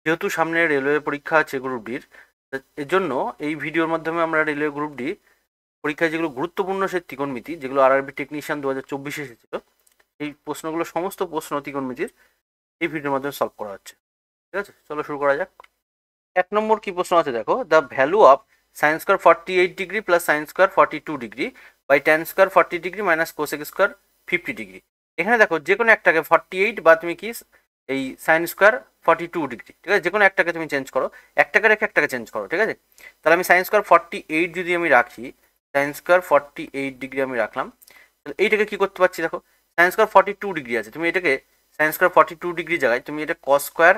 যেহেতু সামনে রেলওয়ে পরীক্ষা আছে গ্রুপ ডির, এর জন্য এই ভিডিওর মাধ্যমে আমরা রেলওয়ে গ্রুপ ডি পরীক্ষায় যেগুলো গুরুত্বপূর্ণ সেই ত্রিকোণমিতি, যেগুলো আরআরবি টেকনিশিয়ান 2024 এসেছিল, এই প্রশ্নগুলো সমস্ত প্রশ্ন ত্রিকোণমিতির এই ভিডিওর মাধ্যমে সলভ করা হচ্ছে। ঠিক আছে, চলো শুরু করা যাক। 1 নম্বর কি প্রশ্ন আছে দেখো, the value of sine square 48 degree plus sine square 42 degree by tan square 40 degree minus cosec square 50 degree. এখানে দেখো যে কোনো একটাকে 48 বা তুমি কি এই সাইন স্কোয়ার 42 ডিগ্রি, ঠিক আছে, যে কোনো একটাকে তুমি চেঞ্জ করো, একটাকে রেখে একটাকে চেঞ্জ করো। ঠিক আছে, তাহলে আমি সাইন স্কোয়ার 48 যদি আমি রাখি, সাইন স্কোয়ার 48 ডিগ্রি আমি রাখলাম, তাহলে এইটাকে কি করতে পারছি দেখো, সাইন স্কোয়ার 42 ডিগ্রি আছে, তুমি এটাকে সাইন স্কোয়ার 42 ডিগ্রি জায়গায় তুমি এটা কস স্কোয়ার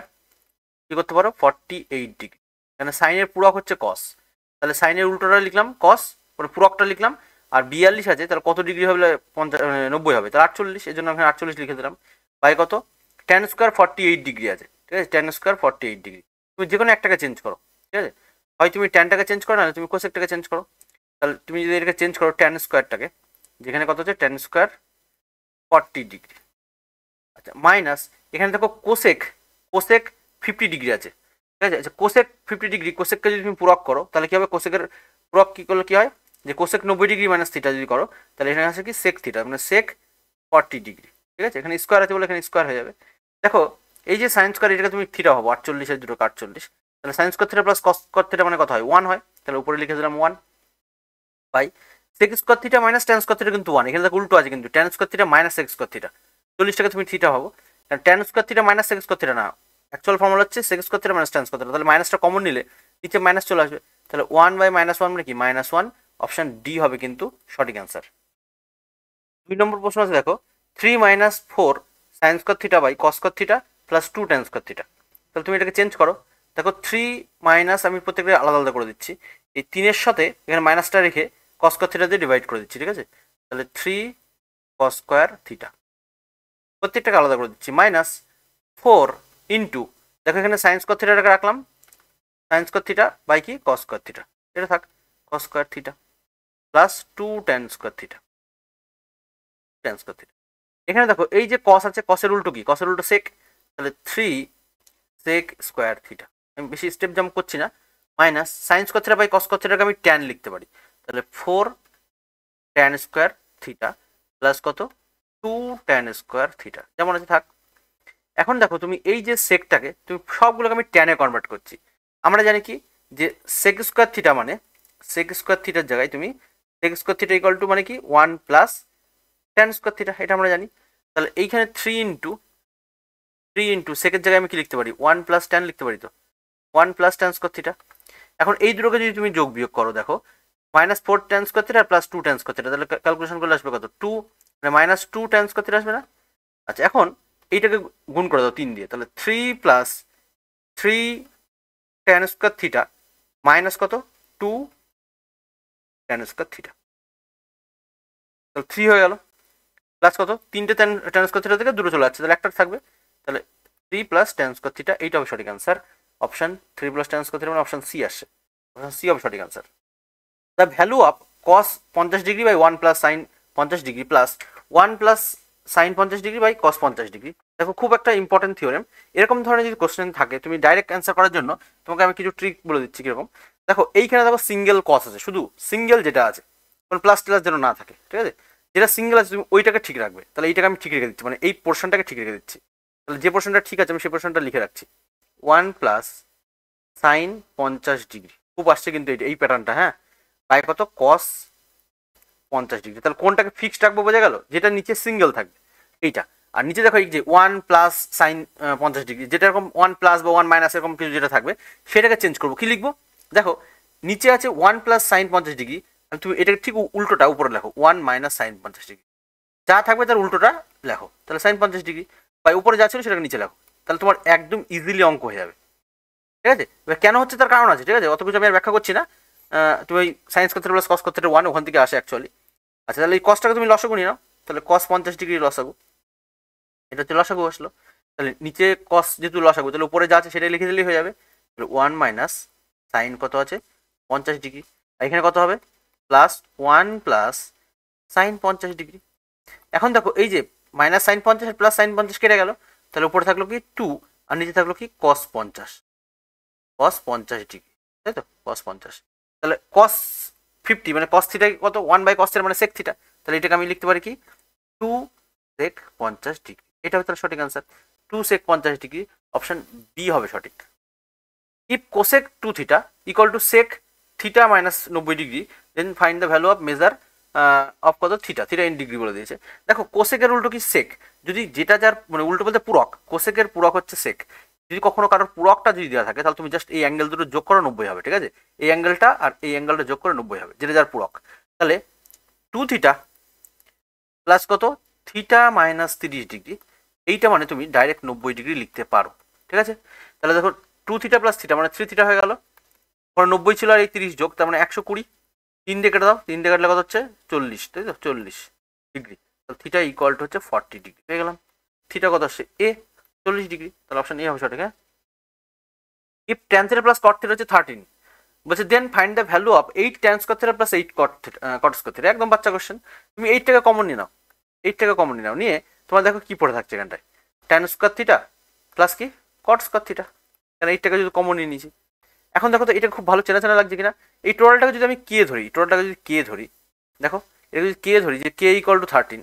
কি করতে পারো 48 ডিগ্রি, কেন সাইনের পুরক হচ্ছে কস, তাহলে সাইনের উল্টোটা লিখলাম কস, মানে পুরকটা লিখলাম, আর 42 আছে তাহলে কত ডিগ্রি হবে, 90 হবে, তাহলে 48, এর জন্য এখানে 48 লিখে দিলাম। বাই কত, ট্যান স্কোয়ার 48 ডিগ্রি আছে, ঠিক আছে, ট্যান স্কোয়ার 48 ডিগ্রি, তুমি যে কোনো একটাকে চেঞ্জ করো। ঠিক আছে, হয় তুমি ট্যানটাকে চেঞ্জ করো, না তুমি কোসেকটাকে চেঞ্জ করো। তাহলে তুমি যদি এটাকে চেঞ্জ করো ট্যান স্কোয়ারটাকে, যেখানে কত হচ্ছে ট্যান স্কোয়ার 40 ডিগ্রি, আচ্ছা, মাইনাস এখানে দেখো কোসেক, কোসেক 50 ডিগ্রি আছে, ঠিক আছে, আচ্ছা কোসেক 50 ডিগ্রি, কোসেককে যদি তুমি পূরক করো তাহলে কি হবে, কোসেকের পূরক কি করলে কি হয়, যে কোসেক 90 ডিগ্রি মাইনাস থিটা যদি করো তাহলে এখানে আছে কি সেক থিটা, মানে সেক 40 ডিগ্রি। ঠিক আছে, এখানে স্কোয়ার আছে বলে এখানে স্কোয়ার হয়ে যাবে। দেখো এই যে সাইন স্কোয়ার, এটাকে তুমি থিটা হবো 48 দুটো 48, তাহলে sign square theta plus cos square theta মানে কত হয় 1 হয়, তাহলে উপরে লিখে দিলাম 1 by sec square theta minus tan square theta কিন্তু 1, এখানে দেখো উল্টো আছে কিন্তু tan square theta minus sec square theta, 40টাকে তুমি থিটা হবো, tan square theta minus sec square theta না, অ্যাকচুয়াল ফর্মুলা হচ্ছে sec square theta minus tan square theta, তাহলে মাইনাসটা কমন নিলে নিচে মাইনাস চলে আসবে, তাহলে 1 বাই -1 মানে কি -1, অপশন ডি হবে কিন্তু সঠিক অ্যান্সার। 2 নম্বর প্রশ্ন আছে দেখো, 3 - 4 sine square theta by cos square theta plus 2 tan square theta, তাহলে তুমি এটাকে চেঞ্জ করো। দেখো 3 মাইনাস, আমি প্রত্যেকটা আলাদা আলাদা করে দিচ্ছি, এই 3-এর সাথে এখানে মাইনাসটা রেখে কস স্কোয়ার থিটা দিয়ে ডিভাইড করে দিচ্ছি। ঠিক আছে, তাহলে 3 কস স্কোয়ার থিটা, প্রত্যেকটাকে আলাদা করে দিচ্ছি, মাইনাস 4 ইন্টু, দেখো এখানে সাইন স্কোয়ার থিটাটাকে রাখলাম, সাইন স্কোয়ার থিটা বাই কি কস স্কোয়ার থিটা, এটা থাক কস square theta plus 2 tan square theta, tan square theta. এখানে দেখো এই যে কস আছে, কসের উল্টো কি, কসের উল্টো সেক, তাহলে 3 সেক স্কোয়ার থিটা, আমি বেশি স্টেপ জাম্প করছি না, minus sine square theta by cos square থিটাকে আমি ট্যান লিখতে পারি, তাহলে 4 ট্যান স্কোয়ার থিটা প্লাস কত 2 ট্যান স্কোয়ার থিটা, যেমন আছে থাক। এখন দেখো তুমি এই যে সেকটাকে তুমি সবগুলোকে আমি ট্যানে কনভার্ট করছি, আমরা জানি কি যে সেক স্কোয়ার থিটা মানে, সেক স্কোয়ার থিটার জায়গায় তুমি sec square theta equal to মানে কি 1 প্লাস ট্যান স্কোয়ার থিটা, এটা আমরা জানি। তাহলে এইখানে 3 ইন্টু সেকের জায়গায় আমি কি লিখতে পারি 1 প্লাস ট্যান লিখতে পারি, তো 1 প্লাস ট্যান স্কোয়ার থিটা। এখন এই দুটোকে যদি তুমি যোগ বিয়োগ করো, দেখো -4 tan square theta plus 2 tan square theta, তাহলে ক্যালকুলেশন করলে আসবে কত 2, মানে -2 ট্যান স্কোয়ার থিটা আসবে না। আচ্ছা এখন এইটাকে গুণ করে দাও 3 দিয়ে, তাহলে 3 plus 3 tan square theta minus কত 2 ট্যান স্কোয়ার থিটা, তাহলে 3 হয়ে গেল, প্লাস কত 3টে ট্যান স্কোয়ার থিটা থেকে দুটো চলে যাচ্ছে, তাহলে একটা থাকবে, তাহলে 3 প্লাস ট্যান স্কোয়ার থিটা, এইটা হবে সঠিক answer, option 3 plus tan square theta মানে অপশন সি আসছে, অপশন সি হবে সঠিক answer. The value of cos 50 degree by 1 plus sine 50 degree plus 1 plus sine 50 degree by cos 50 degree, দেখো খুব একটা ইম্পর্টেন্ট থিওরেম, এরকম ধরনের যদি কোশ্চেন থাকে তুমি ডাইরেক্ট অ্যান্সার করার জন্য তোমাকে আমি কিছু ট্রিক বলে দিচ্ছি কিরকম। দেখো এইখানে দেখো সিঙ্গেল কস আছে, শুধু সিঙ্গেল যেটা আছে, কোনো প্লাস ট্লাস যেন না থাকে, ঠিক আছে, যেটা সিঙ্গেল আছে তুমি ওইটাকে ঠিক রাখবে, তাহলে এইটাকে আমি ঠিক রেখে দিচ্ছি, মানে এই পোর্শনটাকে ঠিক রেখে দিচ্ছি, তাহলে যে পোর্শনটা ঠিক আছে আমি সেই পোর্শনটা লিখে রাখছি, 1 প্লাস সাইন 50 ডিগ্রি, খুব আসছে কিন্তু এই প্যাটার্নটা, হ্যাঁ, বাই কত কস 50 ডিগ্রি, তাহলে কোনটাকে ফিক্সড রাখবো বোঝা গেল, যেটা নিচে সিঙ্গেল থাকবে এইটা, আর নিচে দেখো এই যে 1 প্লাস সাইন 50 ডিগ্রি, যেটা এরকম 1 প্লাস বা 1 মাইনাস এরকম কিছু যেটা থাকবে সেটাকে চেঞ্জ করবো, কি লিখবো দেখো নিচে আছে 1 প্লাস সাইন 50 ডিগ্রি, তুমি এটাকে ঠিক উল্টোটা উপরে লেখো 1 মাইনাস সাইন 50 ডিগ্রি, যা থাকবে তার উল্টোটা লেখো, তাহলে সাইন 50 ডিগ্রি, বা উপরে যা ছিল সেটাকে নিচে লেখো, তাহলে তোমার একদম ইজিলি অঙ্ক হয়ে যাবে। ঠিক আছে, এবার কেন হচ্ছে তার কারণ আছে, ঠিক আছে, অত কিছু আমি আর ব্যাখ্যা করছি না, তুমি সায়েন্স করতে প্লাস কস করতে 1 ওখান থেকে আসে অ্যাকচুয়ালি। আচ্ছা তাহলে এই কসটাকে তুমি লসাগু নিয়ে নাও, তাহলে কস 50 ডিগ্রি লসাগু, এটা হচ্ছে লসাগু আসলো, তাহলে নিচে কস যেহেতু লসাগু তাহলে উপরে যা আছে সেটাই লিখে দিলেই হয়ে যাবে, তাহলে 1 মাইনাস সাইন কত আছে 50 ডিগ্রি, আর এখানে কত হবে প্লাস 1 প্লাস সাইন 50 ডিগ্রি। এখন দেখো এই যে মাইনাস সাইন 50 প্লাস সাইন 50 কেটে গেল, তাহলে উপরে থাকলো কি 2 আর নিচে থাকলো কি কস 50, কস 50 ডিগ্রি, তাই তো, কস 50। তাহলে কস 50 মানে কস থিটা কত, 1/cos থিটা মানে সেক থিটা। তাহলে এটাকে আমি লিখতে পারি কি 2 সেক 50 ডিগ্রি। এটা হবে তাহলে সঠিক answer, 2 sec 50 degree, option B হবে সঠিক। If cosec 2 theta equal to sec theta minus 90 degree, then find the value of measure of কত থিটা, থিটা ইন ডিগ্রি বলে দিয়েছে। দেখো কোসেকের উল্টো কি সেক, যদি যেটা যার মানে উল্টো বলতে পূরক, কোসেকের পূরক হচ্ছে সেক। যদি কখনো কারোর পূরকটা যদি দেওয়া থাকে তাহলে তুমি জাস্ট এই অ্যাঙ্গেল দুটো যোগ করো 90 হবে, ঠিক আছে, এই অ্যাঙ্গেলটা আর এই অ্যাঙ্গেলটা যোগ করে 90 হবে, যেটা যার পূরক। তাহলে 2 থিটা প্লাস কত থিটা মাইনাস 30 ডিগ্রি, এইটা মানে তুমি ডাইরেক্ট 90 ডিগ্রি লিখতে পারো, ঠিক আছে। তাহলে দেখো 2 থিটা প্লাস থিটা মানে 3 থিটা হয়ে গেল, পরে 90 ছিল আর এই 30 যোগ, তার মানে 120, 3 দিয়ে কেটে দাও, 3 দিয়ে কাটলে কত হচ্ছে 40, তাই তো 40 ডিগ্রি। তাহলে থিটা ইকুয়াল টু হচ্ছে 40 ডিগ্রি পেয়ে গেলাম। থিটা কত আসছে এ 40 ডিগ্রি, তাহলে অপশন এ হবে সঠিক। হ্যাঁ, if tan theta plus cot theta হচ্ছে 13, বলছে then find the value of 8 tan square theta plus 8 cot square theta. একদম বাচ্চা কোশ্চেন, তুমি 8 টাকা কমন নিয়ে নাও, 8 টাকা কমন নিয়ে নাও, নিয়ে তোমার দেখো কি পড়ে থাকছে এখানটায়, ট্যান স্কয়ার থিটা প্লাস কি কট স্কয়ার থিটা, কারণ 8 টাকা যদি কমন নিয়ে নিয়েছি। এখন দেখো তো এটা খুব ভালো চেনা চেনা লাগছে কিনা। এই টোটালটাকে যদি আমি কে ধরি, টোটালটাকে যদি কে ধরি, দেখো এটা যদি কে ধরি যে কে ইকুয়াল টু 13,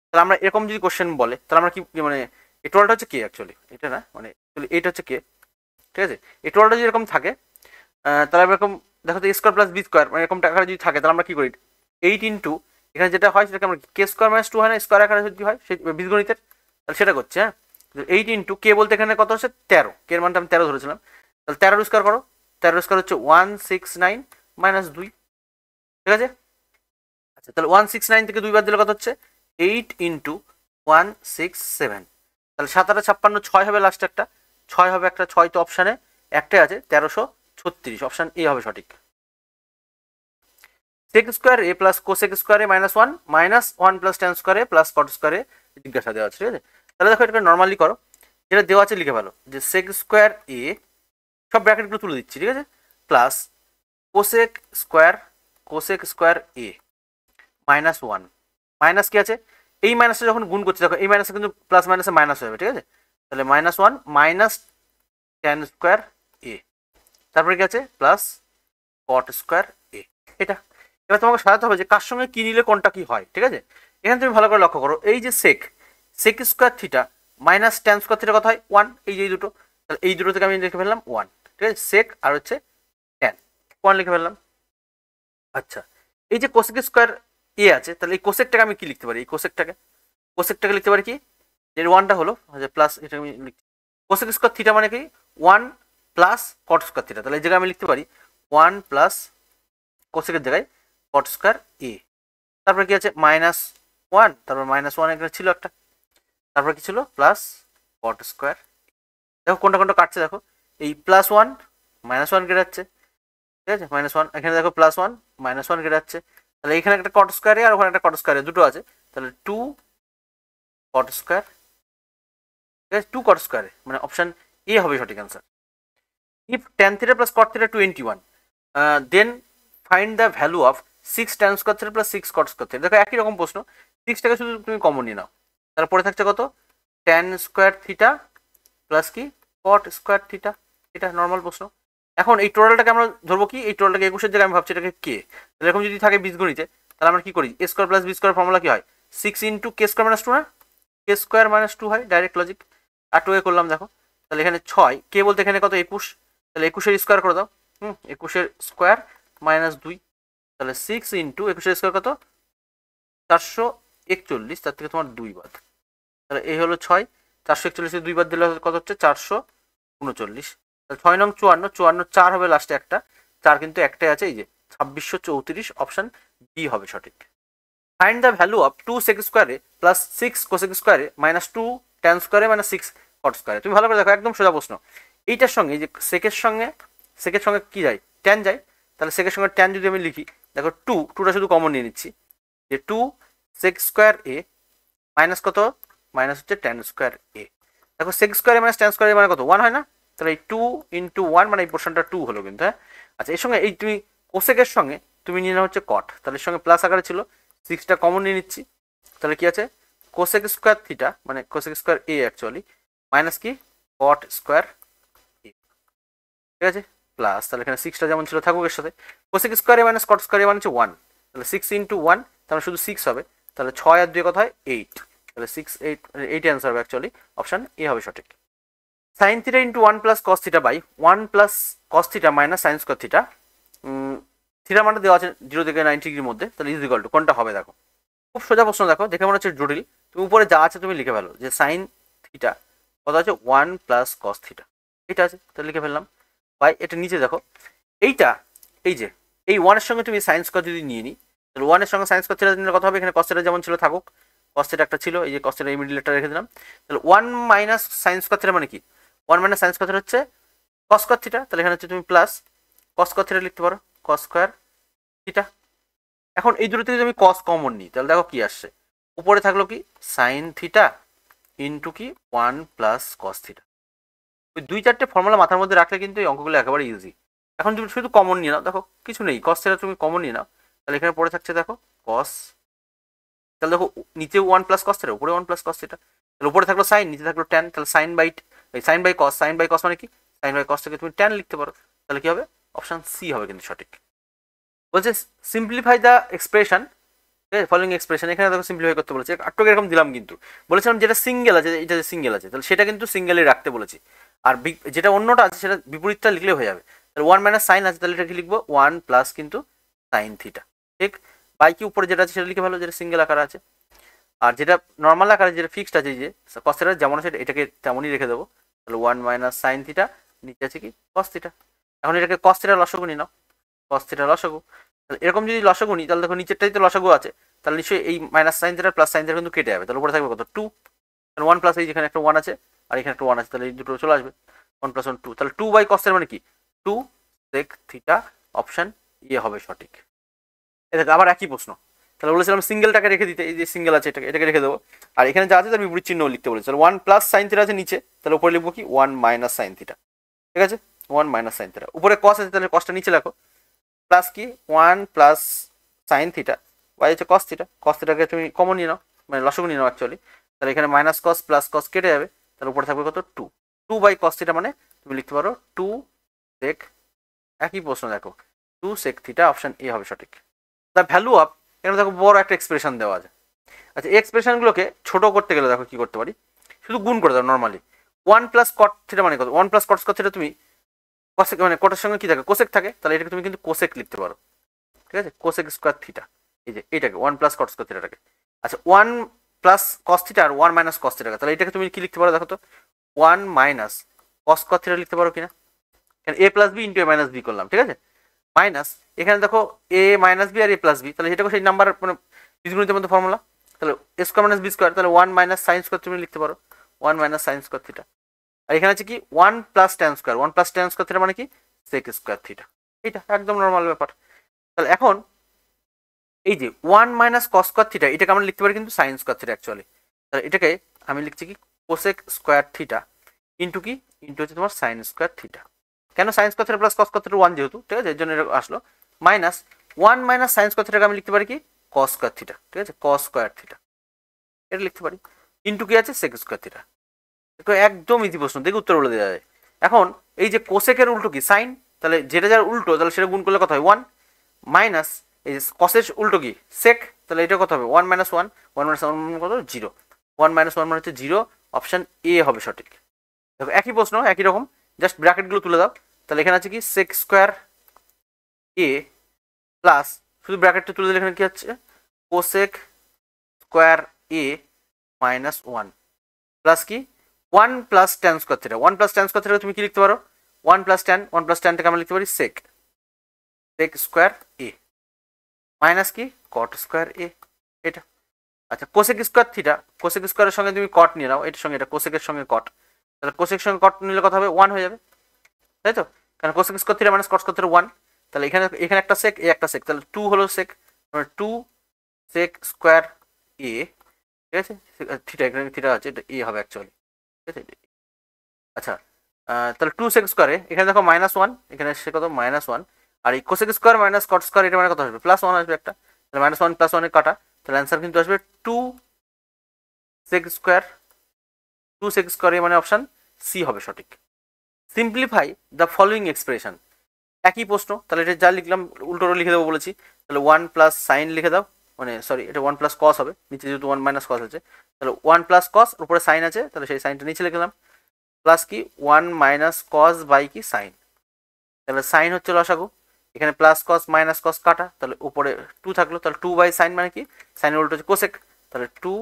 তাহলে আমরা এরকম যদি কোশ্চেন বলে তাহলে আমরা কি মানে এই টোটালটা হচ্ছে কে অ্যাকচুয়ালি, এটা না মানে এইটা হচ্ছে কে, ঠিক আছে। এই টোটালটা যদি এরকম থাকে তাহলে এরকম দেখো তো এ স্কোয়ার প্লাস বি স্কোয়ার মানে এরকম আকারে যদি থাকে তাহলে আমরা কি করি 8 ইন্টু এখানে যেটা হয় সেটাকে আমরা কে স্কোয়ার মাইনাস 2 হয় না, স্কোয়ার আকারে যদি হয় সেই বীজগণিতের, তাহলে সেটা করছে। হ্যাঁ, 8 ইন্টু কে বলতে এখানে কত হচ্ছে 13, কে এর মানটা আমি 13 ধরেছিলাম, তাহলে 13 স্কোয়ার করো, 13 স্কোয়ার হচ্ছে 169 মাইনাস 2, ঠিক আছে। আচ্ছা তাহলে 169 থেকে 2 বাদ দিলে কত হচ্ছে 8 ইন্টু 167, তাহলে 7 8 56, 6 হবে লাস্ট একটা, 6 হবে একটা, 6 তো অপশানে একটাই আছে 1336, অপশান এ হবে সঠিক। Sec square A plus cosec square A minus 1 plus tan square A plus cot square এ জিজ্ঞাসা দেওয়া আছে, ঠিক আছে। তাহলে দেখো এটাকে নর্মালি করো, যেটা দেওয়া আছে লিখে ভালো যে সেক স্কোয়ার এ, সব ব্র্যাকেটগুলো তুলে দিচ্ছি, ঠিক আছে, plus cosec square A minus 1, minus কি আছে এই মাইনাসটা যখন গুণ করছি দেখো এই মাইনাসটা কিন্তু প্লাস মাইনাসে মাইনাস হবে, ঠিক আছে। তাহলে -1 মাইনাস ট্যান স্কোয়ার এ, তারপরে কি আছে প্লাস কট স্কোয়ার এ। এটা এবার তোমাকে সাজাতে হবে যে কার সঙ্গে কি নিলে কোনটা কি হয়, ঠিক আছে। এখানে তুমি ভালো করে লক্ষ্য করো, এই যে sec square theta minus tan square theta কথা হয় 1, এই যে দুটো, তাহলে এই দুটো থেকে আমি লিখে ফেললাম 1, ঠিক আছে, সেক আর হচ্ছে ট্যান 1 লিখে ফেললাম। আচ্ছা এই যে কোসেক স্কোয়ার এ আছে, তাহলে এই কোসেকটাকে আমি কি লিখতে পারি, এই কোসেকটাকে লিখতে পারি কি, এর 1টা হলো প্লাস, এটা আমি লিখছি কোসেক স্কোয়ার থিটা মানে কি 1 প্লাস কট স্কোয়ার থিটা, তাহলে এই জায়গায় আমি লিখতে পারি 1 প্লাস কোসেকের জায়গায় কট স্কোয়ার এ, তারপরে কি আছে -1, তারপর -1 এখানে ছিল একটা, তারপর কি ছিল প্লাস কট স্কোয়ার। দেখো কোনটা কোনটা কাটছে, দেখো এই +1 -1 কেটে যাচ্ছে, ঠিক আছে, -1 এখানে দেখো +1 -1 কেটে যাচ্ছে, তাহলে এখানে একটা কট স্কোয়ার এ আর ওখানে একটা কট স্কোয়ার এ দুটো আছে, তাহলে 2 কট স্কোয়ার, ঠিক আছে, 2 কট স্কোয়ার এ মানে অপশন এ হবে সঠিক answer. If tan theta plus cot theta 21, then find the value of 6 tan square theta plus 6 cot square theta. দেখো একই রকম প্রশ্ন, 6টাকে শুধু তুমি কমন নিয়ে নাও, তারপরে থাকছে কত tan স্কোয়ার থিটা প্লাস কি কট স্কোয়ার থিটা, এটা নর্মাল প্রশ্ন। এখন এই টোটালটাকে আমরা ধরবো কি, এই টোটালটাকে 21 জায়গায় আমি ভাবছি এটাকে কে, এরকম যদি থাকে বীজগণিতে তাহলে আমরা কি করি A square plus B square formula কি হয় 6 ইন্টু কে স্কোয়ার মাইনাস 2 না, কে স্কোয়ার মাইনাস 2 হয়, ডাইরেক্ট লজিক। আর 2 এ করলাম দেখো, তাহলে এখানে 6, কে বলতে এখানে কত 21, তাহলে 21 এর স্কোয়ার করে দাও, 21 এর স্কোয়ার মাইনাস 2, তাহলে 6 ইন্টু 21 এর স্কোয়ার কত 441, তার থেকে তোমার 2 বাদ, তাহলে এই হলো 6, 441 এর 2 বাদ দিলে কত হচ্ছে 439, তাহলে 6 নং 54, 4 হবে লাস্টে একটা, 4 কিন্তু একটাই আছে এই যে 2634, অপশন বি হবে সঠিক। ফাইন্ড দ্য ভ্যালু অফ 2 সেক স্কোয়ারে প্লাস 6 কোসেক স্কোয়ারে মাইনাস 2 ট্যান স্কোয়ারে মাইনাস 6 কট স্কোয়ারে। তুমি ভালো করে দেখো একদম সোজা প্রশ্ন, এইটার সঙ্গে যে সেকের সঙ্গে কি যায় ট্যান যায়, তাহলে সেকের সঙ্গে ট্যান যদি আমি লিখি দেখো 2টা শুধু কমন নিয়ে নিচ্ছি, যে 2 সেক স্কোয়ার এ মাইনাস কত মাইনাস হচ্ছে ট্যান স্কোয়ার এ, দেখো সেক স্কোয়ারে মাইনাস ট্যান স্কোয়ারে মানে কত 1 হয় না, তাহলে এই 2 ইন্টু 1 মানে এই পোর্শনটা 2 হলো কিন্তু। হ্যাঁ আচ্ছা এর সঙ্গে এই তুমি কোসেকের সঙ্গে তুমি নিয়ে নাও হচ্ছে কট, তাহলে এর সঙ্গে প্লাস আকারে ছিল 6টা কমন নিয়ে নিচ্ছি, তাহলে কি আছে কোসেক স্কোয়ার থিটা মানে কোসেক স্কোয়ার এ অ্যাকচুয়ালি মাইনাস কি কট স্কোয়ার এ, ঠিক আছে। প্লাস, তাহলে এখানে 6টা যেমন ছিল থাকুক এর সাথে, কোসেক স্কোয়ারে মাইনাস কট স্কোয়ারে মানে হচ্ছে 1, তাহলে 6 ইন্টু 1 তাহলে শুধু 6 হবে, তাহলে 6 আর 2 কত হয় 8, তাহলে 8 অ্যান্সার হবে অ্যাকচুয়ালি, অপশন এ হবে সঠিক। Sine theta into 1 plus cos theta by 1 plus cos theta minus sine square theta, theta মানটা দেওয়া আছে 0 থেকে 90 ডিগ্রির মধ্যে, তাহলে ইজ ইকুয়াল টু কোনটা হবে দেখো, খুব সোজা প্রশ্ন, দেখো দেখে মনে হচ্ছে জটিল, তুমি উপরে যা আছে তুমি লিখে ফেলো, যে সাইন থিটা কত আছে 1 প্লাস কস থিটা, এটা আছে তাহলে লিখে ফেললাম, বাই এটা নিচে দেখো এইটা, এই যে এই 1 এর সঙ্গে তুমি সাইন স্কোয়ার যদি নিয়ে নিই, তাহলে 1 এর সঙ্গে সাইন স্কোয়ার থিটা নিলে কত হবে, এখানে কস থিটা যেমন ছিল থাকুক, কস থিটা একটা ছিল, এই যে কস থিটা এই মিডলটা রেখে দিলাম, তাহলে 1 মাইনাস সাইন স্কোয়ার থিটা মানে কি, 1 মাইনাস সাইন স্কোয়ার থিটা হচ্ছে কস স্কোয়ার থিটা, তাহলে এখানে হচ্ছে তুমি প্লাস কস স্কোয়ার থিটা লিখতে পারো, কস স্কোয়ার থিটা। এখন এই দুটো থেকে যদি আমি কস কমন নিই, তাহলে দেখো কি আসছে, উপরে থাকলো কি সাইন থিটা ইন্টু কি 1 প্লাস কস থিটা, ওই 2-4টে ফর্মুলা মাথার মধ্যে রাখলে কিন্তু এই অঙ্কগুলো একেবারে ইজি। এখন তুমি শুধু কমন নিয়ে নাও, দেখো কিছু নেই, কস থিটা তুমি কমন নিয়ে নাও, তাহলে এখানে পড়ে থাকছে দেখো কস, তাহলে দেখো নিচে 1 প্লাস কস থিটা, উপরে 1 প্লাস কস থিটা, তাহলে উপরে থাকলো সাইন, নিচে থাকলো ট্যান, তাহলে sine by cos, sine by cos মানে কি, সাইন বাই কস থেকে তুমি ট্যান লিখতে পারো, তাহলে কি হবে, অপশন সি হবে কিন্তু সঠিক। বলছে simplify the expression, following expression, এখানে দেখো সিম্পলিফাই করতে বলেছে, একটু এরকম দিলাম কিন্তু, বলেছিলাম যেটা সিঙ্গেল আছে, এটা যে সিঙ্গেল আছে তাহলে সেটা কিন্তু সিঙ্গেলই রাখতে বলেছি, আর যেটা অন্যটা আছে সেটা বিপরীতটা লিখলে হয়ে যাবে, তাহলে 1 মাইনাস সাইন আছে তাহলে এটা কি লিখবো 1 প্লাস কিন্তু সাইন থিটা, ঠিক, বাই কি উপরে যেটা আছে সেটা লিখে ভালো, যেটা সিঙ্গেল আকার আছে, আর যেটা নর্মাল আকারে যেটা ফিক্সড আছে, যে কস থিটা যেমন আছে এটাকে তেমনই রেখে দেবো, তাহলে 1 মাইনাস সাইন থিটা, নিচে আছে কি কস থিটা, এখন এটাকে কস থিটা লসাগু নিয়ে নাও, কস থিটা লসাগু, তাহলে এরকম যদি লসাগু নিই তাহলে দেখো নিচেরটাই তো লসাগু আছে, তাহলে নিশ্চয়ই এই minus sine theta plus sine theta কিন্তু কেটে যাবে, তাহলে উপরে থাকবে কত 2, তাহলে 1 প্লাস এই যেখানে একটা 1 আছে আর এখানে একটা 1 আছে, তাহলে এই দুটো চলে আসবে 1 প্লাস 1 2, তাহলে 2 বাই কস থিটা মানে কি 2 সেক থিটা, অপশন এ হবে সঠিক। এটা আবার একই প্রশ্ন, তাহলে বলেছিলাম সিঙ্গেলটাকে রেখে দিতে, এই যে সিঙ্গেল আছে এটাকে রেখে দেবো, আর এখানে যা আছে তার বিপরীত চিহ্ন লিখতে বলেছে, 1 প্লাস সাইন থিটা আছে নিচে, তাহলে উপরে লিখবো কি 1 মাইনাস সাইন থিটা, ঠিক আছে 1 মাইনাস সাইন থিটা, উপরে কস আছে তাহলে কসটা নিচে রাখো, প্লাস কি 1 প্লাস সাইন থিটা, বাই হচ্ছে কস থিটা, কস থিটাকে তুমি কমন নিয়ে নাও, মানে লসাগু নিয়ে নাও অ্যাকচুয়ালি, তাহলে এখানে মাইনাস কস প্লাস কস কেটে যাবে, তাহলে উপরে থাকবে কত 2 বাই কস থিটা, মানে তুমি লিখতে পারো 2 সেক, একই প্রশ্ন দেখো 2 সেক থিটা, অপশন এ হবে সঠিক। দ্য ভ্যালু অফ, এখানে দেখো বড় একটা এক্সপ্রেশন দেওয়া আছে, আচ্ছা এই এক্সপ্রেশনগুলোকে ছোট করতে গেলে দেখো কি করতে পারি, শুধু গুণ করে দাও নর্মালি, 1 প্লাস কট থিটা মানে কত, 1 প্লাস কট স্কোয়ার থিটা তুমি কোসেক মানে কোটের সঙ্গে কি থাকে কোসেক থাকে, তাহলে এটাকে তুমি কিন্তু কোসেক লিখতে পারো, ঠিক আছে কোসেক স্কোয়ার থিটা, এই যে এটাকে 1 প্লাস কট স্কোয়ার থিটাটাকে, আচ্ছা 1 প্লাস কস থিটা আর 1 মাইনাস কস থিটা, তাহলে এটাকে তুমি কি লিখতে পারো দেখো তো 1 মাইনাস কস স্কোয়ার থিটা লিখতে পারো কিনা, এখানে এ plus B into A minus B করলাম, ঠিক আছে, মাইনাস এখানে দেখো এ মাইনাস বি আর এ প্লাস বি, তাহলে সেটাকে সেই নাম্বার মানে বীজগণিতের মধ্যে ফর্মুলা, তাহলে A square minus B square, তাহলে 1 মাইনাস সাইন স্কোয়ার তুমি লিখতে পারো 1 মাইনাস সাইন স্কোয়ার থিটা, আর এখানে আছে কি 1 plus tan square, 1 plus tan square theta মানে কি সেক স্কোয়ার থিটা, এটা একদম নর্মাল ব্যাপার। তাহলে এখন এই যে 1 মাইনাস কস স্কোয়ার থিটা এটাকে আমরা লিখতে পারি কিন্তু সাইন স্কোয়ার থিটা অ্যাকচুয়ালি, তাহলে এটাকে আমি লিখছি কি কোসেক স্কোয়ার থিটা ইন্টু কি ইন্টু হচ্ছে তোমার সাইন স্কোয়ার থিটা, কেন sign square theta plus cos square theta 1 যেহেতু, ঠিক আছে এর জন্য এটা আসলো, মাইনাস 1 মাইনাস সাইন স্কোয়ার থিটাকে আমি লিখতে পারি কি কস স্কোয়ার থিটা, ঠিক আছে কস স্কোয়ার থিটা এটা লিখতে পারি, ইন্টু কি আছে সেক স্কোয়ার থিটা, একদম ইজি প্রশ্ন, দেখে উত্তর বলে দেওয়া যায়। এখন এই যে কোসেকের উল্টো কি সাইন, তাহলে যেটা যার উল্টো তাহলে সেটা গুণ করলে কত হয় 1, মাইনাস এই যে কসের উল্টো কি সেক, তাহলে এটা কত হবে 1 মাইনাস 1, 1 মাইনাস 1 কত 0, 1 মাইনাস 1 মানে হচ্ছে 0, অপশন এ হবে সঠিক। দেখো একই প্রশ্ন একই রকম, জাস্ট ব্র্যাকেটগুলো তুলে দাও, তাহলে এখানে আছে কি সেক স্কোয়ার এ প্লাস, শুধু ব্র্যাকেটটা তুলে দিলে এখানে কি হচ্ছে cosec square A minus 1 plus কি 1 plus tan square theta, 1 plus tan square theta তুমি কি লিখতে পারো 1 প্লাস ট্যানটাকে আমরা লিখতে পারি সেক স্কোয়ার এ মাইনাস কি কট স্কোয়ার এ, এটা আচ্ছা কোসেক স্কোয়ার থিটা, কোসেক স্কোয়ারের সঙ্গে তুমি কট নিয়ে নাও, এটার সঙ্গে এটা কোসেকের সঙ্গে কট, তাহলে কোসেকের সঙ্গে কট নিলে কথা হবে 1 হয়ে যাবে, তাই তো, কারণ কোসেক স্কোয়ার থিটা মাইনাস কট স্কোয়ার থিটা 1, তাহলে এখানে একটা সেক এ একটা সেক, তাহলে 2 হলো সেক, 2 সেক স্কোয়ার এ, ঠিক আছে থিটা, এখানে থিটা আছে এটা এ হবে অ্যাকচুয়ালি, ঠিক আছে, আচ্ছা তাহলে 2 সেক স্কোয়ারে এখানে দেখো -1, এখানে সে কত -1, আর এই cosec square minus cot square এটা মানে কত আসবে +1 আসবে একটা, তাহলে -1 +1 এর কাটা, তাহলে অ্যান্সার কিন্তু আসবে 2 সেক স্কোয়ার, 2 সেক স্কোয়ার মানে অপশন সি হবে সঠিক। সিম্পলিফাই দ্য ফলোইং এক্সপ্রেশন, একই প্রশ্ন, তাহলে এটা যা লিখলাম উল্টো লিখে দেবো বলেছি, তাহলে 1 প্লাস সাইন লিখে দাও, মানে সরি এটা 1 প্লাস কস হবে, নিচে যেহেতু 1 মাইনাস কস আছে, তাহলে 1 প্লাস কস, উপরে সাইন আছে, তাহলে সেই সাইনটা নিচে লিখলাম, প্লাস কি 1 মাইনাস কস বাই কি সাইন, তাহলে সাইন হচ্ছে লসাগু, এখানে প্লাস কস মাইনাস কস কাটা, তাহলে উপরে 2 থাকলো, তাহলে 2 বাই সাইন মানে কি, সাইনের উল্টো হচ্ছে কোসেক, তাহলে 2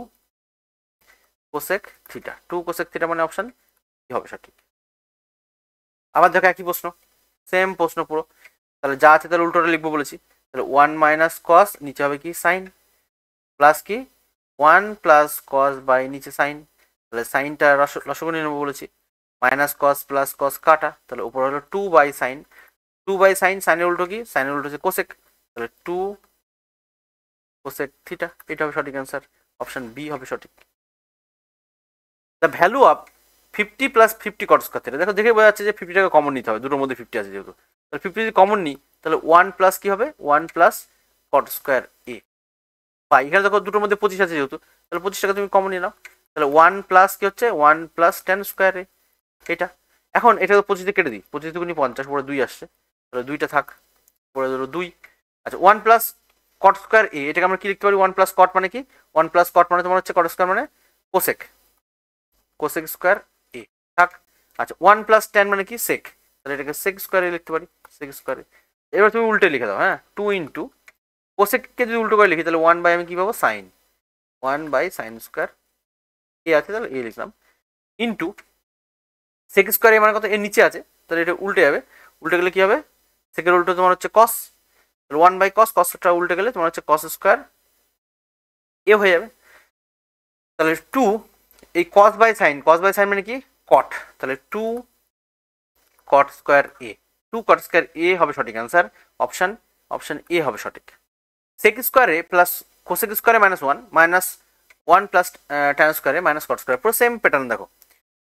কোসেক থিটা, 2 কোসেক থিটা মানে অপশন কি হবে সঠিক। আবার দেখো একই প্রশ্ন, সেম প্রশ্ন পুরো, তাহলে যা আছে তাহলে উল্টোটা লিখবো বলেছি, তাহলে 1 মাইনাস কস, নিচে হবে কি সাইন, প্লাস কি 1 প্লাস কস বাই নিচে সাইন, তাহলে সাইনটা লসাগু নিয়ে নেবো বলেছি, মাইনাস কস প্লাস কস কাটা, তাহলে উপর হলো 2 বাই সাইন, 2 বাই সাইন, সাইনের উল্টো কি, সাইনের উল্টো হচ্ছে কোসেক, তাহলে 2 কোসেক থিটা, এটা হবে সঠিক অ্যান্সার, অপশন বি হবে সঠিক। The value of 50 plus 50 caught square theta, দেখো দেখে বোঝা যাচ্ছে যে 50টাকে কমন নিতে হবে, দুটোর মধ্যে 50 আছে যেহেতু, তাহলে 50 যদি কমন নিই তাহলে 1 প্লাস কি হবে, 1 প্লাস কট স্কোয়ার এ, বা এখানে দেখো দুটোর মধ্যে 25 আছে যেহেতু, তাহলে 25টাকে তুমি কমন নিয়ে নাও, তাহলে 1 প্লাস কি হচ্ছে 1 প্লাস টেন স্কোয়ার এ, এটা এখন এটা তো 25 কেটে দিই, 25 দুগুনি 50, পরে 2 আসছে, তাহলে 2টা থাক, পরে ধরো 2, আচ্ছা 1 প্লাস কট স্কোয়ার এ, এটাকে আমরা কি লিখতে পারি, 1 প্লাস কট মানে কি, 1 প্লাস কট মানে তোমার হচ্ছে কট স্কোয়ার মানে কোসেক, কোসেক স্কোয়ার এ থাক, আচ্ছা 1 প্লাস টেন মানে কি সেক, তাহলে এটাকে সেক স্কোয়ার এ লিখতে পারি, সেক স্কোয়ার এ, এবার তুমি উল্টে লিখে দাও, হ্যাঁ 2 ইন্টু কোসেককে যদি উল্টো করে লিখি তাহলে 1 বাই আমি কি পাবো সাইন, 1 বাই সাইন স্কোয়ার এ আছে, তাহলে এ লিখলাম, ইন্টু সেক স্কোয়ার এ মানে কত, এর নিচে আছে, তাহলে এটা উল্টে যাবে, উল্টে গেলে কি হবে, সেকের উল্টো তোমার হচ্ছে কস, 1 বাই কস, কসটা উল্টে গেলে তোমার হচ্ছে কস স্কোয়ার এ হয়ে যাবে, তাহলে 2 এই cos by sine, cos by sine মানে কি কট, তাহলে 2 কট স্কোয়ার এ, 2 কট স্কোয়ার এ হবে সঠিক অ্যান্সার, অপশন অপশন এ হবে সঠিক। সেক স্কোয়ারে প্লাস কোসেক স্কোয়ারে মাইনাস 1, মাইনাস 1 প্লাস ট্যান স্কোয়ারে মাইনাস কট স্কোয়ার, পুরো সেম প্যাটার্ন দেখো,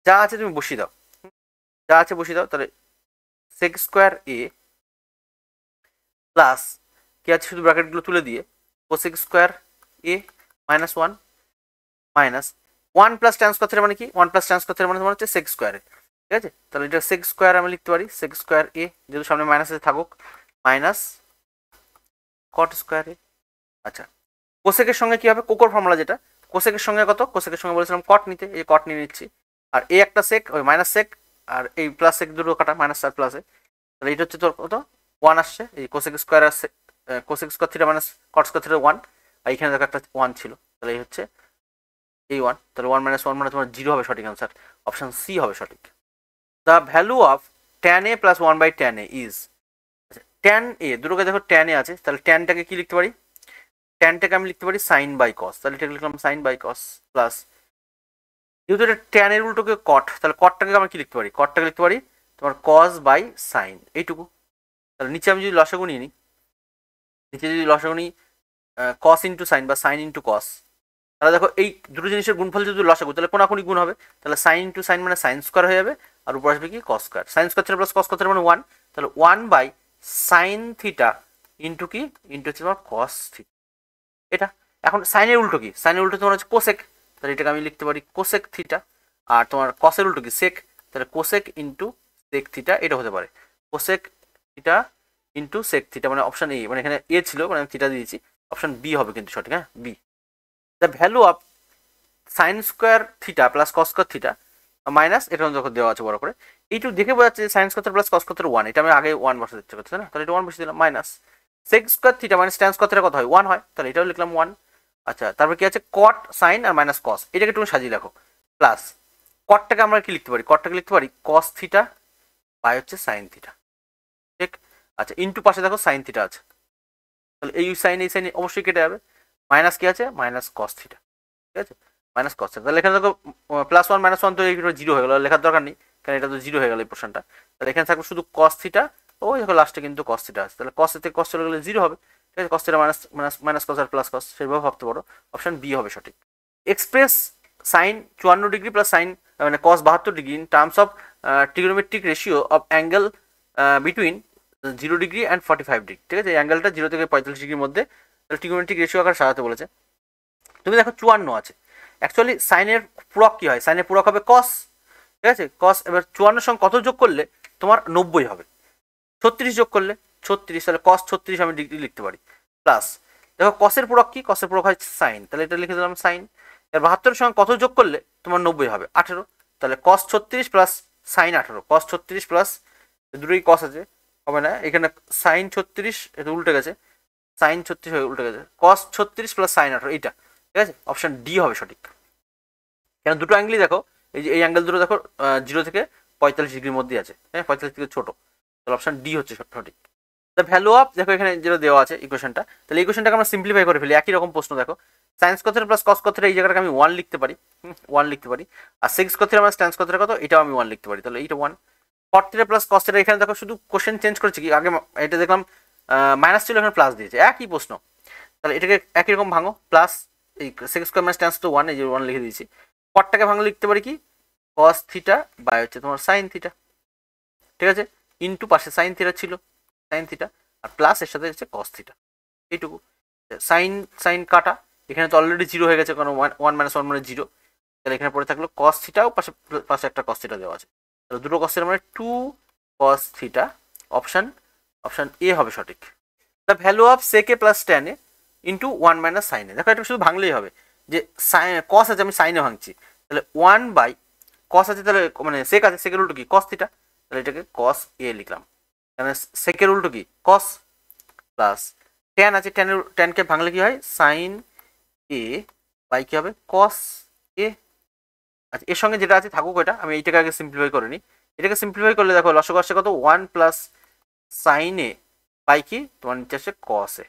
যা আছে তুমি বসিয়ে দাও, যা আছে বসিয়ে দাও, তাহলে সেক স্কোয়ার এ প্লাস কি আছে শুধু ব্র্যাকেটগুলো তুলে দিয়ে cosec square A minus 1 minus 1 plus tan square মানে কি, 1 প্লাস ট্যান স্কোয়ার মানে তোমার হচ্ছে সেক স্কোয়ারে, ঠিক আছে, তাহলে এটা সেক স্কোয়ার আমি লিখতে পারি, সেক স্কোয়ার এ যেহেতু সামনে মাইনাস এ থাকুক, মাইনাস কট স্কোয়ার এ, আচ্ছা কোসেকের সঙ্গে কি হবে, কোকোর ফর্মুলা যেটা, কোসেকের সঙ্গে কত, কোসেকের সঙ্গে বলেছিলাম কট নিতে, এই কট নিয়ে নিচ্ছি, আর এ একটা সেক, ওই মাইনাস সেক, আর এই প্লাস সেক দুটো কাটা, মাইনাস আর প্লাসে, তাহলে এটা হচ্ছে তোর কত 1 আসছে, এই কোসেক স্কোয়ার আসছে, কোসেক স্কোয়ার থিটা মাইনাস কট স্কোয়ার থিটা 1, আর এখানে দেখো একটা 1 ছিল, তাহলে এই হচ্ছে এই 1, তাহলে 1 মাইনাস 1 মানে তোমার 0 হবে সঠিক অ্যান্সার, অপশন সি হবে সঠিক। The value of tan A plus 1 by tan A is, tan A দুটোকে দেখো ট্যান এ আছে, তাহলে ট্যানটাকে কি লিখতে পারি, ট্যানটাকে আমি লিখতে পারি সাইন বাই কস, তাহলে এটা লিখলাম সাইন বাই কস, প্লাস যেহেতু এটা ট্যানের উল্টোকে কট, তাহলে কটটাকে আমরা কি লিখতে পারি, কটটাকে লিখতে পারি তোমার কস বাই সাইন, এইটুকু, তাহলে নিচে আমি যদি লসাগু নিয়ে নিই, নিচে যদি লসাগু নিই কস ইন্টু সাইন বা সাইন ইন্টু কস, তাহলে দেখো এই দুটো জিনিসের গুণফল যদি লসাগু তাহলে কোনাকুনি গুণ হবে, তাহলে সাইন ইন্টু সাইন মানে সাইন স্কোয়ার হয়ে যাবে, আর উপর আসবে কি cos square, sign square theta plus cos square মানে 1, তাহলে 1 বাই সাইন থিটা ইন্টু কি, ইন্টু হচ্ছে তোমার কস থিটা, এটা এখন সাইনের উল্টো কি, সাইনের উল্টো তোমার হচ্ছে কোসেক, তাহলে এটাকে আমি লিখতে পারি কোসেক থিটা, আর তোমার কসের উল্টো কি সেক, তাহলে কোসেক ইন্টু সেক থিটা, এটা হতে পারে cosec theta into sec theta, মানে অপশন এ, মানে এখানে এ ছিল মানে আমি থিটা দিয়েছি, অপশন বি হবে কিন্তু সঠিক, হ্যাঁ B. The value of sine square theta plus cos square theta minus, এটা যখন দেওয়া আছে বড় করে, এইটুকু দেখে বোঝা যাচ্ছে sine square plus cos square 1, এটা আমি আগে 1 বসাতে ইচ্ছে করছে না, তাহলে এটা 1 বসে দিলাম, minus sec square theta minus tan square theta কত হয় 1 হয়, তাহলে এটাও লিখলাম 1, আচ্ছা তারপর কি আছে কট সাইন আর মাইনাস কস, এটাকে একটু সাজিয়ে রাখো, প্লাস কটটাকে আমরা কি লিখতে পারি, কটটাকে লিখতে পারি কস থিটা বাই হচ্ছে সাইন থিটা, ঠিক, আচ্ছা ইন্টু পাশে দেখো সাইন থিটা আছে, তাহলে এই সাইন অবশ্যই কেটে যাবে, মাইনাস কি আছে মাইনাস কস থিটা, ঠিক আছে, মাইনাস কস থিটা, তাহলে এখানে দেখো প্লাস 1 মাইনাস 1 তো এইগুলো 0 হয়ে গেল, লেখার দরকার নেই কারণ এটা তো 0 হয়ে গেল এই পোর্শনটা, তাহলে এখানে থাকবে শুধু কস থিটা, ওই দেখো লাস্টে কিন্তু কস থিটা আছে, তাহলে কস থেকে কস চলে গেলে 0 হবে, ঠিক আছে, cos theta minus minus minus cos আর প্লাস কস, সেভাবে ভাবতে পারো, অপশন বি হবে সঠিক। Express sine 54 degree plus sine মানে cos 72 degree in terms of trigonometric ratio of angle between 0 degree and 45 degree, ঠিক আছে, এই অ্যাঙ্গেলটা 0 থেকে 45 ডিগ্রির মধ্যে, তাহলে ট্রিগোনোমেট্রিক রেশিও আকার সাজাতে বলেছে, তুমি দেখো 54 আছে, অ্যাকচুয়ালি সাইনের পূরক কি হয়, সাইনের পূরক হবে কস, ঠিক আছে, কস, এবার 54 সঙ্গে কত যোগ করলে তোমার 90 হবে, 36 যোগ করলে 36, তাহলে cos 36 আমি ডিগ্রি লিখতে পারি, প্লাস দেখো কসের পূরক কি, কসের পূরক হয় সাইন, তাহলে এটা লিখে দিলাম সাইন। এর 72 সঙ্গে কত যোগ করলে তোমার 90 হবে, 18, তাহলে cos 36 plus sign 18, cos 36 plus, দুটোই কস আছে হবে না, এখানে সাইন 36 এটা উল্টে গেছে, সাইন 36 হয়ে উল্টে গেছে, cos 36 প্লাস সাইন 18, এইটা ঠিক আছে, অপশন ডি হবে সঠিক। কেন দুটো অ্যাঙ্গেলই দেখো, এই যে এই অ্যাঙ্গেল দুটো দেখো 0 থেকে 45 ডিগ্রির মধ্যে আছে, হ্যাঁ 45 থেকে ছোট, তাহলে অপশন ডি হচ্ছে সঠিক। দ্য ভ্যালু অফ, দেখো এখানে যেটা দেওয়া আছে ইকুয়েশনটা, তাহলে ইকুয়েশনটাকে আমরা সিম্পলিফাই করে ফেলি, একই রকম প্রশ্ন দেখো, sine square theta plus cos square theta, এই জায়গাটাকে আমি 1 লিখতে পারি, 1 লিখতে পারি, আর sec square theta plus tan square theta কত, এটাও আমি 1 লিখতে পারি, তাহলে এইটা 1। Cot theta plus cos theta, এখানে দেখো শুধু কোশ্চেন চেঞ্জ করেছে কি, আগে এটা দেখলাম মাইনাস ছিল, এখানে প্লাস দিয়েছে, একই প্রশ্ন, তাহলে এটাকে একই রকম ভাঙো, প্লাস এই সেক স্কোয়ার মাইনাস ট্যান তো 1, এই যে 1 লিখে দিয়েছি, কটটাকে ভাঙলে লিখতে পারি কি কস থিটা বাই হচ্ছে তোমার সাইন থিটা, ঠিক আছে, ইন্টু পাশে সাইন থিটা ছিল, সাইন থিটা, আর প্লাস এর সাথে হচ্ছে কস থিটা, এইটুকু। সাইন সাইন কাটা, এখানে তো অলরেডি 0 হয়ে গেছে, কারণ 1 মাইনাস 1 মানে 0, তাহলে এখানে পড়ে থাকলো কস থিটাও, পাশে পাশে একটা কস থিটা দেওয়া আছে, তাহলে দুটো কস থিটা মানে 2 কস থিটা, অপশন এ হবে সঠিক। দ্য ভ্যালু অফ সেকে প্লাস ট্যানে ইন্টু 1 মাইনাস সাইনে, দেখো এটা শুধু ভাঙলেই হবে, যে সাইন কস আছে আমি সাইনে ভাঙছি, তাহলে 1 বাই কস আছে, তাহলে মানে সেক আছে, সেকের উল্টো কি কস থিটা, তাহলে এটাকে কস এ লিখলাম, কারণ সেকের উল্টো কি কস, প্লাস ট্যান আছে, ট্যানকে ভাঙলে কি হয় সাইন এ বাই কি হবে কস এ। আচ্ছা এর সঙ্গে যেটা আছে থাকুক, এটা আমি এইটাকে আগে সিম্পলিফাই করে নিই, এটাকে সিম্পলিফাই করলে দেখো লসক আসছে কত 1 প্লাস সাইন এ বাই কি তোমার নিচে আসছে কস এ,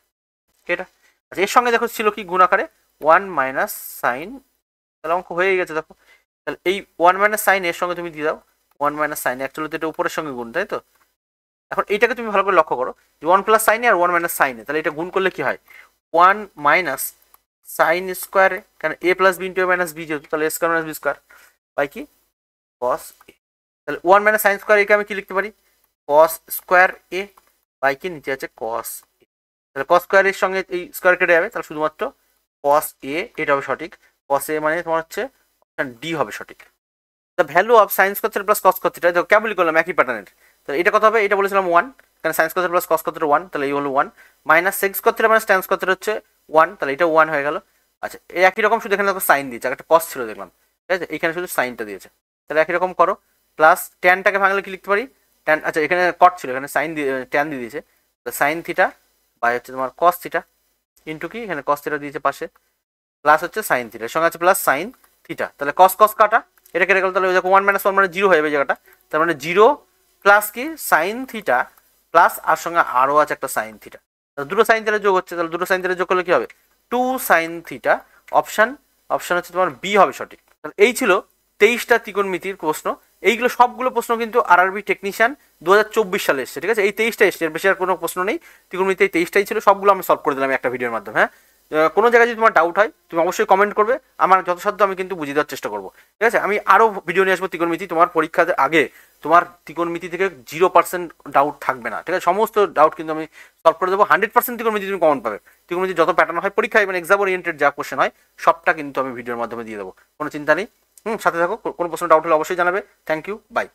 এটা। আচ্ছা এর সঙ্গে দেখো ছিল কি গুণ আকারে 1 মাইনাস সাইন, তাহলে অঙ্ক হয়ে গেছে দেখো, তাহলে এই 1 মাইনাস সাইন এর সঙ্গে তুমি দিয়ে দাও 1 মাইনাস সাইন, অ্যাকচুয়ালি তো এটা উপরের সঙ্গে গুণ, তাই তো। এখন এইটাকে তুমি ভালো করে লক্ষ্য করো যে 1 প্লাস সাইনে আর 1 মাইনাস সাইনে, তাহলে এটা গুণ করলে কি হয় 1 মাইনাস সাইন স্কোয়ারে, কারণ A plus B into A minus B যেহেতু, তাহলে A square minus B square by কি কস এ, তাহলে 1 মাইনাস সাইন স্কোয়ার একে আমি কি লিখতে পারি কস স্কোয়ার এ বাই কি নিচে আছে কস এ, তাহলে কস স্কোয়ারের সঙ্গে এই স্কোয়ার কেটে যাবে, তাহলে শুধুমাত্র কস এ, এটা হবে সঠিক, কস এ মানে তোমার হচ্ছে অপশন ডি হবে সঠিক। The value of sine square theta plus cos square theta, দেখো কেবলই করলাম একই প্যাটার্নের, তাহলে এটা কত হবে, এটা বলেছিলাম 1, কারণ sine square theta plus cos square theta 1, তাহলে এই হলো 1, minus sec square theta minus tan square theta হচ্ছে 1, তাহলে এটা 1 হয়ে গেল। আচ্ছা এই একই রকম শুধু এখানে দেখো সাইন দিয়েছে, একটা কস ছিল দেখলাম, ঠিক আছে, এখানে শুধু সাইনটা দিয়েছে, তাহলে একই রকম করো, প্লাস ট্যানটাকে ভাঙলে কি লিখতে পারি ট্যান, আচ্ছা এখানে কট ছিল, এখানে সাইন দিয়ে ট্যান দিয়ে দিয়েছে, সাইন থিটা বাই হচ্ছে তোমার কস থিটা, ইন্টু কি এখানে কস থিটা দিয়েছে পাশে, প্লাস হচ্ছে সাইন থিটা, এর সঙ্গে আছে প্লাস সাইন থিটা, তাহলে কস কস কাটা, এটা কেটে গেল, তাহলে দেখো 1 মাইনাস 1 মানে 0 হয়ে যাবে জায়গাটা, তার মানে 0 প্লাস কি সাইন থিটা, প্লাস আর সঙ্গে আরও আছে একটা সাইন থিটা, দুটো সাইন থিটা যোগ হচ্ছে, তাহলে দুটো সাইন থিটা যোগ করলে কি হবে 2 সাইন থিটা, অপশন হচ্ছে তোমার বি হবে সঠিক। তাহলে এই ছিল 23টা ত্রিকোণমিতির প্রশ্ন, এইগুলো সবগুলো প্রশ্ন কিন্তু আরআরবি টেকনিশিয়ান 2024 সালে এসছে, ঠিক আছে, এই 23টা এসছে, এর বেশি আর কোনো প্রশ্ন নেই, ত্রিকোণমিতি এই 23টাই ছিল, সবগুলো আমি সলভ করে দিলাম একটা ভিডিওর মাধ্যমে। হ্যাঁ কোনো জায়গায় যদি তোমার ডাউট হয় তুমি অবশ্যই কমেন্ট করবে, আমার যথাসাধ্য আমি কিন্তু বুঝিয়ে দেওয়ার চেষ্টা করবো, ঠিক আছে। আমি আরও ভিডিও নিয়ে আসবো ত্রিকোণমিতি, তোমার পরীক্ষার আগে তোমার ত্রিকোণমিতি থেকে 0% ডাউট থাকবে না, ঠিক আছে, সমস্ত ডাউট কিন্তু আমি সলভ করে দেবো, 100% ত্রিকোণমিতি তুমি কমন পাবে, ত্রিকোণমিতি যত প্যাটার্ন হয় পরীক্ষায় মানে এক্সাম ওরিয়েন্টেড যা কোশ্চেন হয় সবটা কিন্তু আমি ভিডিওর মাধ্যমে দিয়ে দেবো, কোনো চিন্তা নেই। সাথে থাকো, কোনো প্রশ্ন ডাউট হলে অবশ্যই জানাবে। Thank you, by.